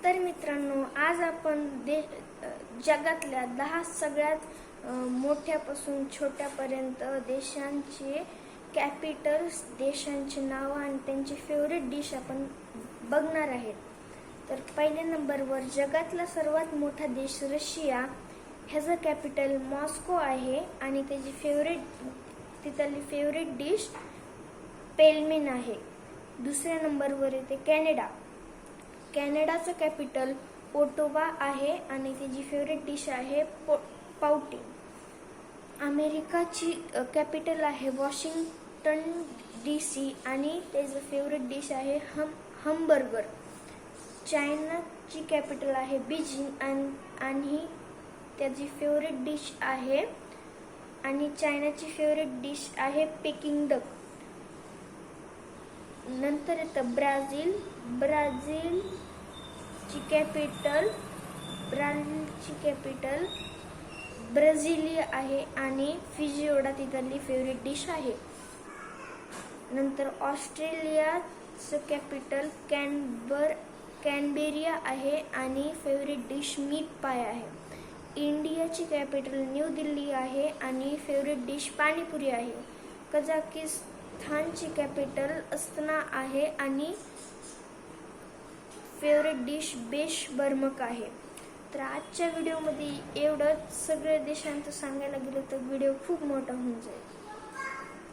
तर मित्रांनो, आज आपण जगातल्या 10 सगळ्यात मोठ्यापासून छोट्यापर्यंत देशांचे कॅपिटल्स, देशांची नावं आणि त्यांची फेवरेट डिश आपण बघणार आहेत. तर पहिल्या नंबरवर जगातला सर्वात मोठा देश रशिया, ह्याचं कॅपिटल मॉस्को आहे आणि त्याची तिथली फेवरेट डिश पेलमेन आहे. दुसऱ्या नंबरवर येते कॅनडा. कॅनडाचं कॅपिटल ओटोवा आहे आणि त्याची फेवरेट डिश आहे पाउटिंग. अमेरिकाची कॅपिटल आहे वॉशिंग्टन DC आणि त्याचं फेवरेट डिश आहे हमबर्गर. चायनाची कॅपिटल आहे बीजिंग आणि त्याची फेवरेट डिश आहे आणि चायनाची फेवरेट डिश आहे पेकिंग डक. नंतर येतं ब्राझीलची कॅपिटल ब्राझिलिया आहे आणि फिजिओडा तिथली फेवरेट डिश आहे. नंतर ऑस्ट्रेलियाचं कॅपिटल कॅनबेरिया आहे आणि फेवरेट डिश मीट पाय आहे. इंडियाची कॅपिटल न्यू दिल्ली आहे आणि फेवरेट डिश पाणीपुरी आहे. कझाकिस्तानची कॅपिटल अस्ताना आहे आणि फेवरेट डिश बेशबर्मक आहे. तर आजच्या व्हिडिओमध्ये एवढंच. सगळ्या देशांचं सांगायला गेलं तर व्हिडिओ खूप मोठा होऊन जाईल.